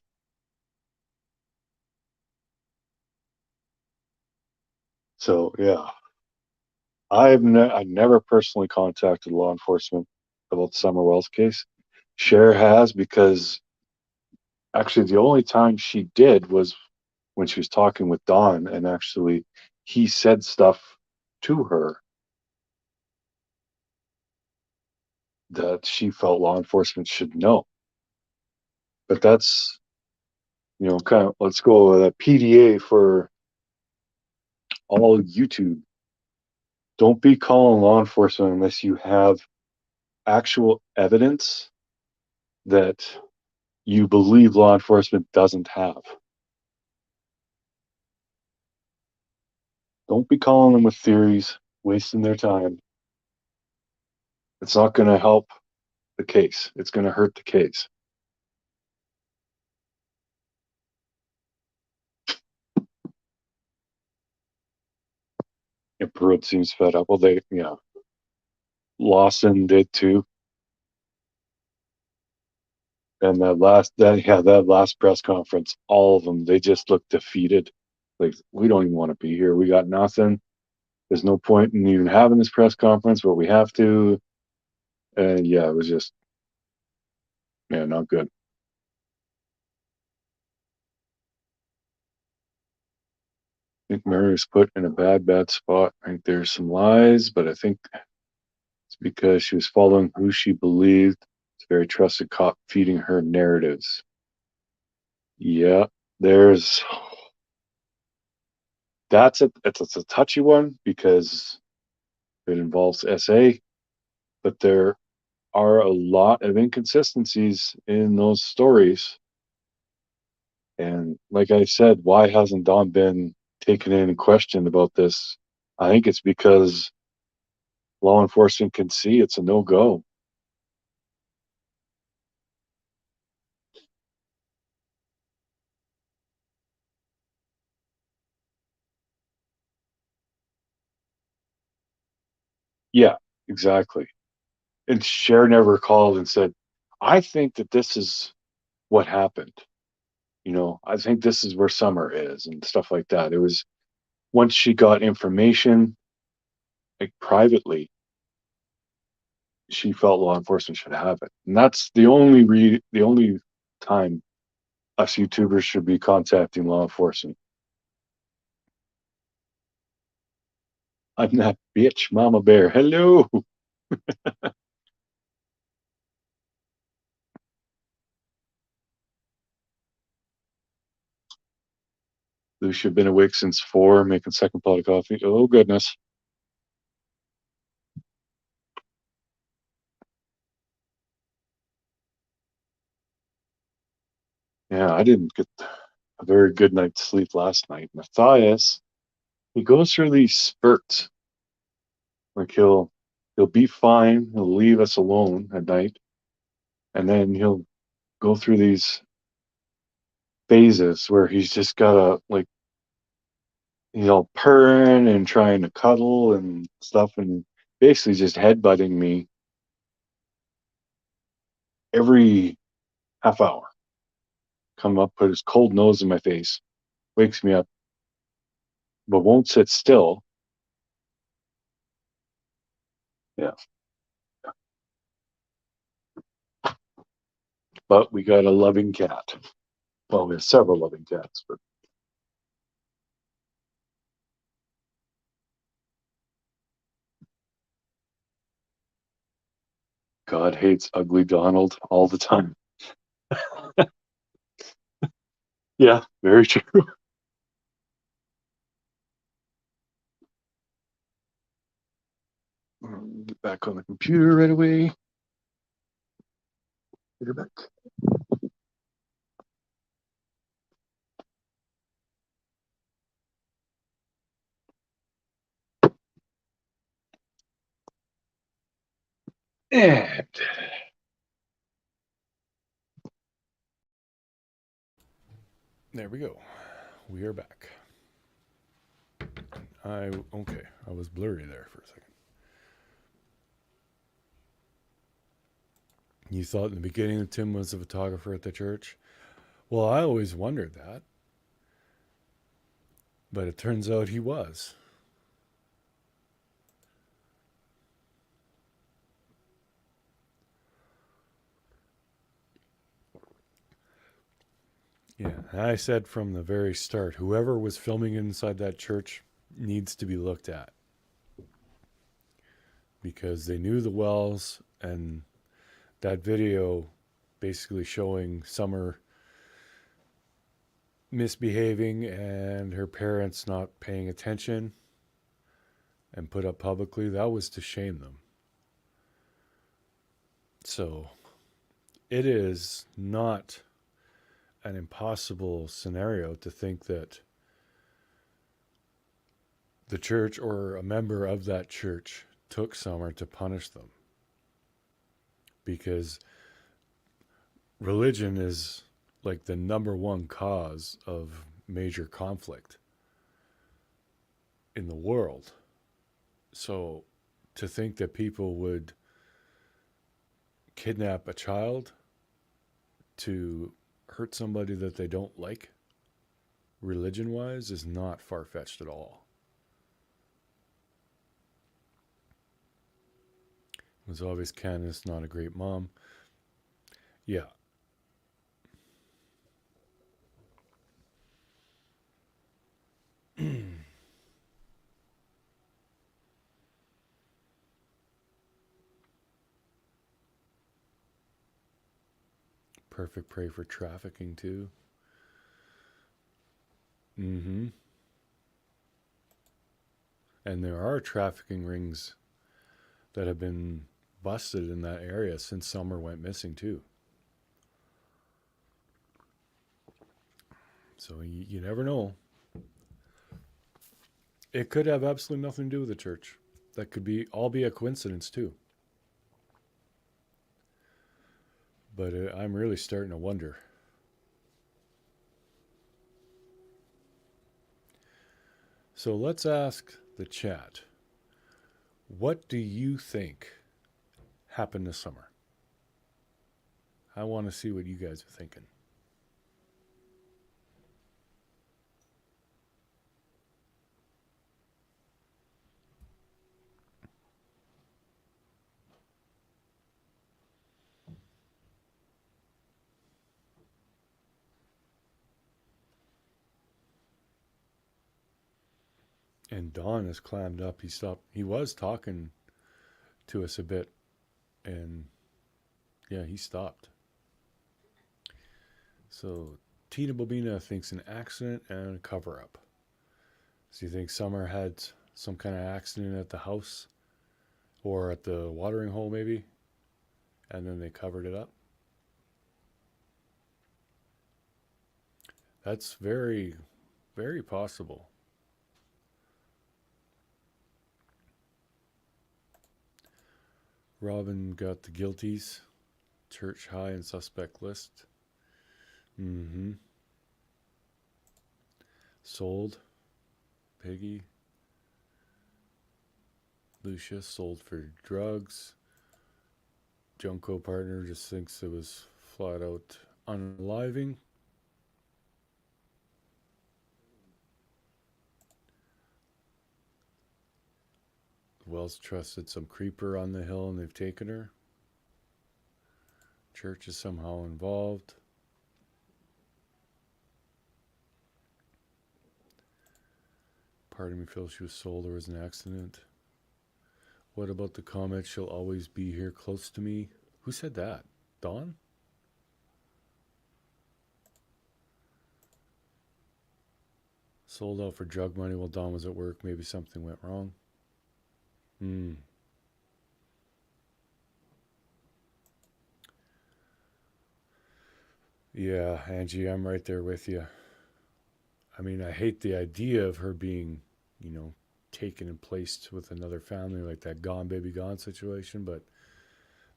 Speaker 1: So yeah, I never personally contacted law enforcement about the Summer Wells case. ChER has, because actually the only time she did was when she was talking with Don, and actually he said stuff to her that she felt law enforcement should know. But that's, kind of, let's go with a PDA for all YouTube. Don't be calling law enforcement unless you have actual evidence that you believe law enforcement doesn't have. Don't be calling them with theories, wasting their time. It's not going to help the case. It's going to hurt the case. And Pruitt seems fed up. Well, Lawson did too. And that last press conference, all of them, they just looked defeated. Like, we don't even want to be here. We got nothing. There's no point in even having this press conference, but we have to. And yeah, it was just, not good. I think Mary was put in a bad spot. I think there's some lies, but I think it's because she was following who she believed. It's a very trusted cop feeding her narratives. Yeah, there's it's a touchy one because it involves SA, but there are a lot of inconsistencies in those stories. And like I said, why hasn't Don been taken in and questioned about this? I think it's because law enforcement can see it's a no-go. Yeah, exactly. And ChER never called and said, I think that this is what happened. I think this is where Summer is and stuff like that. It was once she got information, like privately, she felt law enforcement should have it. And that's the only time us YouTubers should be contacting law enforcement. I'm that bitch, Mama Bear. Hello. Lucia been awake since 4, making second pot of coffee. Oh goodness. Yeah, I didn't get a very good night's sleep last night. Matthias, he goes through these spurts. Like he'll be fine. He'll leave us alone at night, and then he'll go through these phases where he's just gotta like purring and trying to cuddle and stuff, and basically just headbutting me every half hour. Come up, put his cold nose in my face, wakes me up, but won't sit still. Yeah. But we got a loving cat. Well, we have several loving cats, but God hates ugly Donald all the time. Yeah, very true. Get back on the computer right away. Get her back. And there we go. We are back. Okay. I was blurry there for a second. You thought in the beginning that Tim was a photographer at the church? Well, I always wondered that. But it turns out he was. Yeah, and I said from the very start, whoever was filming inside that church needs to be looked at, because they knew the wells, and that video basically showing Summer misbehaving and her parents not paying attention and put up publicly, that was to shame them. So it is not an impossible scenario to think that the church or a member of that church took Summer to punish them, because religion is like the number one cause of major conflict in the world. So to think that people would kidnap a child to hurt somebody that they don't like, religion-wise, is not far-fetched at all. It was always Candace not a great mom. Yeah. Perfect prey for trafficking too. Mm-hmm. And there are trafficking rings that have been busted in that area since Summer went missing too. So you never know. It could have absolutely nothing to do with the church. That could be all be a coincidence too. But I'm really starting to wonder. So let's ask the chat. What do you think happened this summer? I want to see what you guys are thinking. And Don has clammed up. He stopped. He was talking to us a bit, and yeah, he stopped. So Tina Bobina thinks an accident and a cover-up. So you think Summer had some kind of accident at the house or at the watering hole maybe, and then they covered it up? That's very, very possible. Robin got the guilties. Church high and suspect list. Mm-hmm. Sold. Peggy. Lucia sold for drugs. Junko partner just thinks it was flat out unaliving. Wells trusted some creeper on the hill and they've taken her. Church is somehow involved. Part of me feels she was sold or was an accident. What about the comment, she'll always be here close to me? Who said that? Dawn? Sold out for drug money while Dawn was at work. Maybe something went wrong. Yeah, Angie, I'm right there with you. I mean, I hate the idea of her being, taken and placed with another family, like that Gone Baby Gone situation, but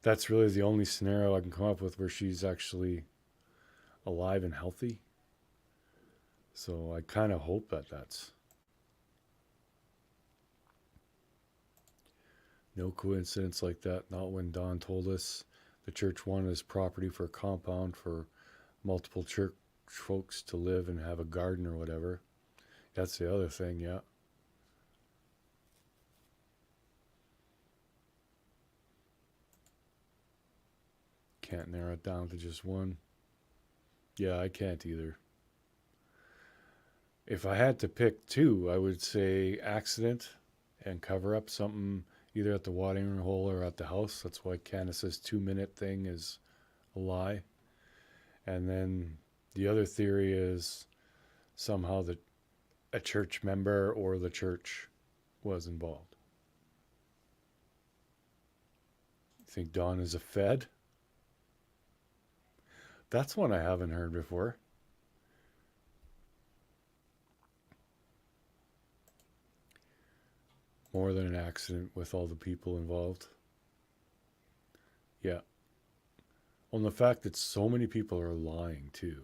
Speaker 1: that's really the only scenario I can come up with where she's actually alive and healthy. So I kind of hope that that's no coincidence like that. Not when Don told us the church wanted his property for a compound for multiple church folks to live and have a garden or whatever. That's the other thing, yeah. Can't narrow it down to just one. Yeah, I can't either. if I had to pick two, I would say accident and cover up something either at the watering hole or at the house. That's why Candace's 2 minute thing is a lie. And then the other theory is somehow that a church member or the church was involved. You think Dawn is a Fed? That's one I haven't heard before. More than an accident with all the people involved. Yeah. Well, and the fact that so many people are lying too.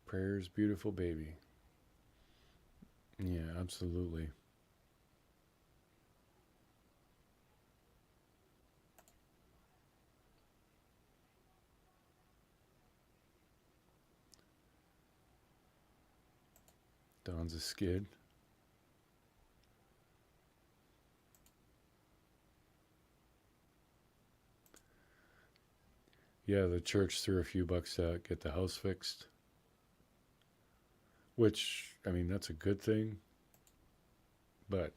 Speaker 1: Prayers, beautiful baby. Yeah, absolutely. Dawn's a skid. Yeah, the church threw a few bucks to get the house fixed. Which, I mean, that's a good thing. But,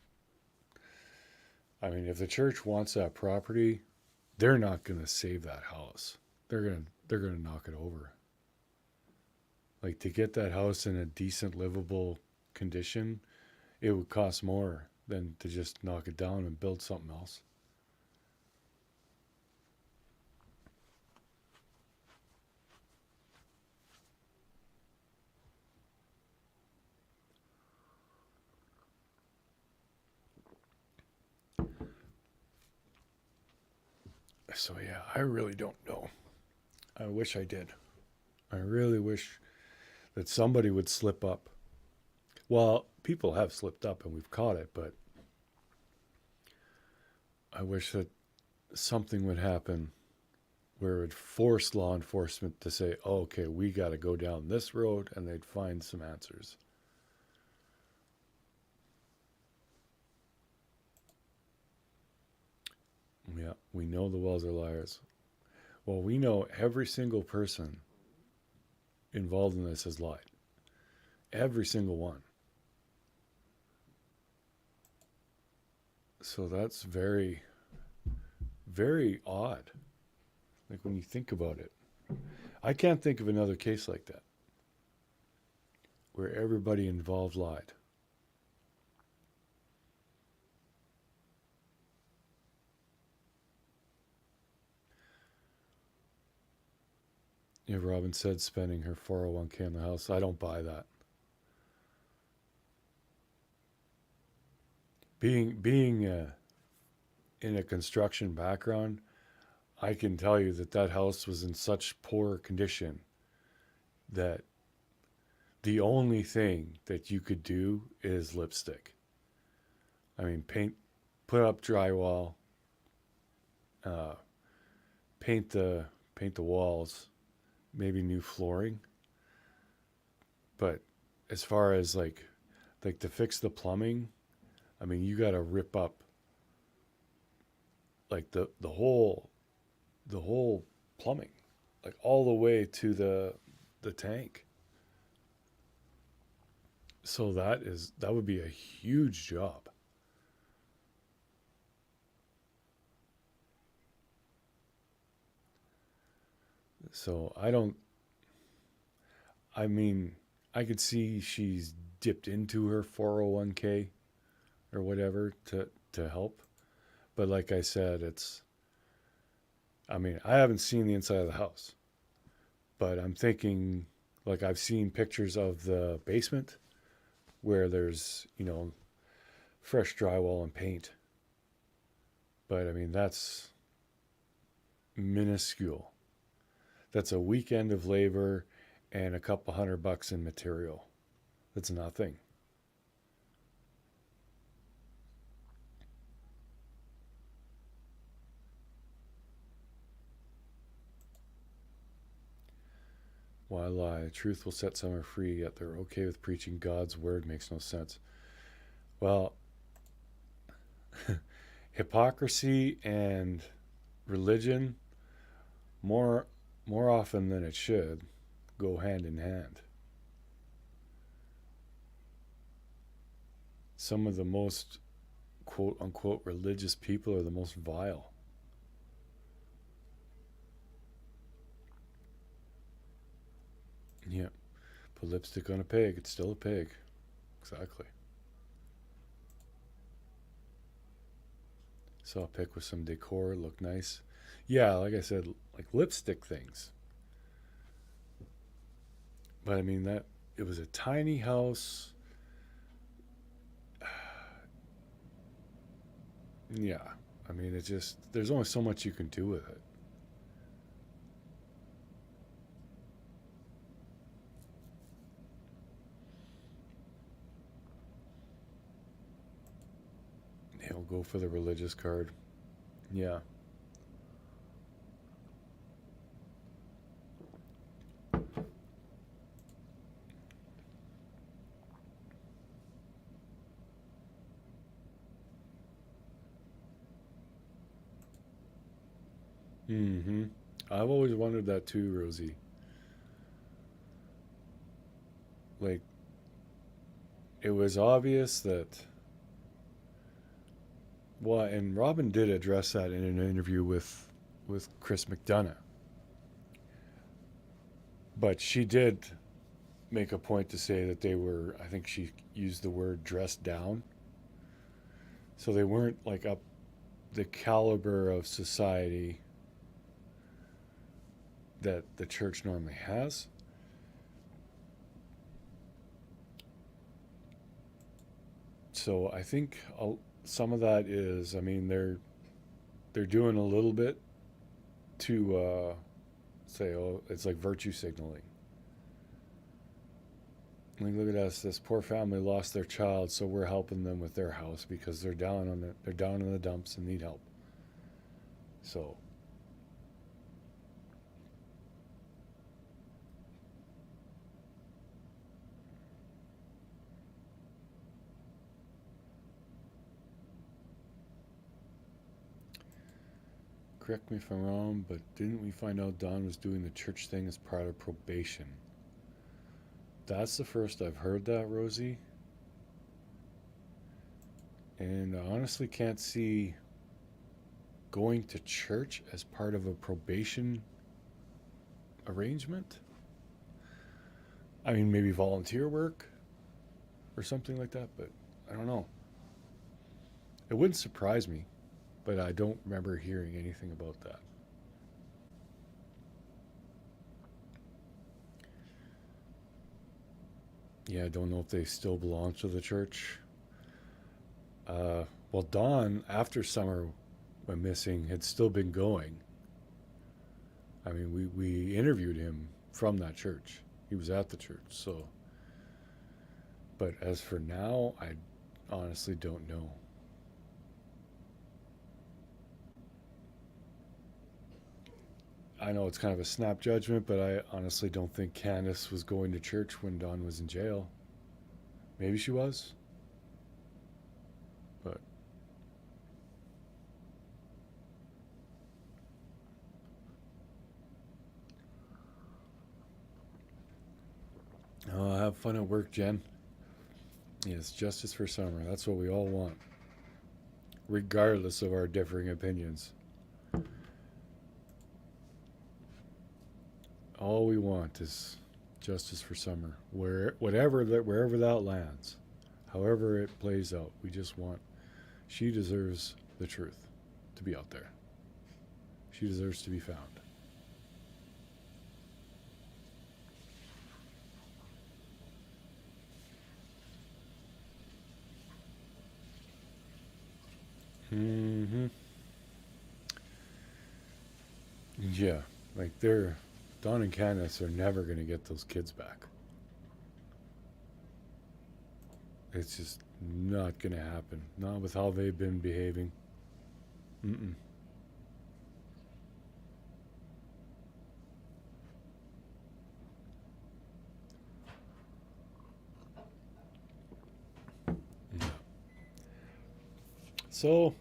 Speaker 1: I mean, if the church wants that property, they're not going to save that house. They're gonna knock it over. Like, to get that house in a decent, livable condition, it would cost more than to just knock it down and build something else. So yeah, I really don't know. I wish I did. I really wish that somebody would slip up. Well, people have slipped up and we've caught it, but I wish that something would happen where it would force law enforcement to say, oh, okay, we got to go down this road, and they'd find some answers. Yeah, we know the Wells are liars. Well, we know every single person involved in this has lied. Every single one. So that's very, very odd. Like when you think about it. I can't think of another case like that where everybody involved lied. Yeah, Robin said spending her 401k on the house. I don't buy that. Being in a construction background, I can tell you that that house was in such poor condition that the only thing that you could do is lipstick. I mean, put up drywall, uh, paint the walls, maybe new flooring. But as far as like to fix the plumbing, I mean, you got to rip up like the whole plumbing, like all the way to the tank. So that would be a huge job. So I mean, I could see she's dipped into her 401k or whatever to help. But like I said, I mean, I haven't seen the inside of the house, but I'm thinking, like, I've seen pictures of the basement where there's, fresh drywall and paint. But I mean, that's minuscule. That's a weekend of labor and a couple $100 in material. That's nothing. Why lie? Truth will set some free, yet they're okay with preaching God's word. Makes no sense. Well, hypocrisy and religion, more often than it should, go hand in hand. Some of the most quote unquote religious people are the most vile. Yeah. Put lipstick on a pig, it's still a pig. Exactly. Saw a pic with some decor, looked nice. Yeah, like I said, like lipstick things. But I mean, that it was a tiny house. Yeah, I mean, it just, there's only so much you can do with it. He'll go for the religious card. Yeah. Mm-hmm. I've always wondered that too, Rosie. Like, it was obvious that, well, and Robin did address that in an interview with Chris McDonough. But she did make a point to say that they were, I think she used the word dressed down. So they weren't like up the caliber of society that the church normally has. So I think some of that is, I mean, they're doing a little bit to say, oh, it's like virtue signaling. Like, look at us, this poor family lost their child, so we're helping them with their house because they're down in the dumps and need help. So correct me if I'm wrong, but didn't we find out Don was doing the church thing as part of probation? That's the first I've heard that, Rosie. And I honestly can't see going to church as part of a probation arrangement. I mean, maybe volunteer work or something like that, but I don't know. It wouldn't surprise me, but I don't remember hearing anything about that. Yeah, I don't know if they still belong to the church. Well, Don, after Summer went missing, had still been going. I mean, we interviewed him from that church. He was at the church, so. But as for now, I honestly don't know. I know it's kind of a snap judgment, but I honestly don't think Candace was going to church when Don was in jail. Maybe she was. But oh, have fun at work, Jen. Yes, justice for Summer. That's what we all want, regardless of our differing opinions. All we want is justice for Summer, wherever that lands, however it plays out. We just want. She deserves the truth to be out there. She deserves to be found. Mm-hmm. Yeah, like Don and Candace are never going to get those kids back. It's just not going to happen. Not with how they've been behaving. Mm-mm. No. So,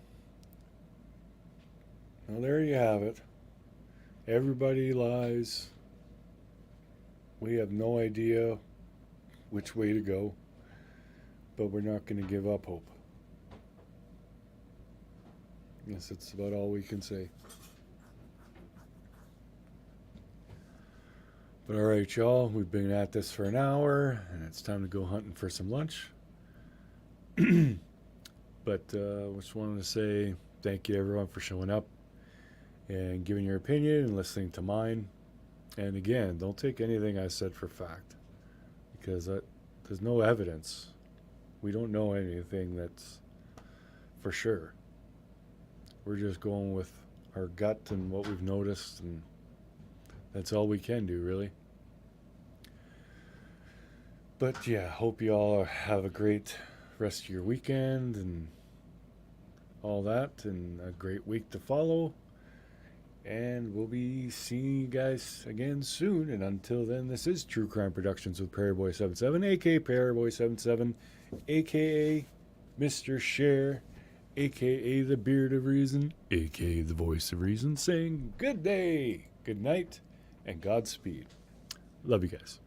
Speaker 1: Well, there you have it. Everybody lies. We have no idea which way to go, but we're not going to give up hope. I guess that's about all we can say. But all right, y'all, we've been at this for an hour, and it's time to go hunting for some lunch. But just wanted to say thank you, everyone, for showing up and giving your opinion and listening to mine. And again, don't take anything I said for fact, because there's no evidence. We don't know anything that's for sure. We're just going with our gut and what we've noticed, and that's all we can do, really. But yeah, hope you all have a great rest of your weekend and all that, and a great week to follow. And we'll be seeing you guys again soon. And until then, this is True Crime Productions with Prairie Boy77, aka Prairie Boy77, aka Mr. ChER, aka the Beard of Reason, aka the Voice of Reason, saying good day, good night, and Godspeed. Love you guys.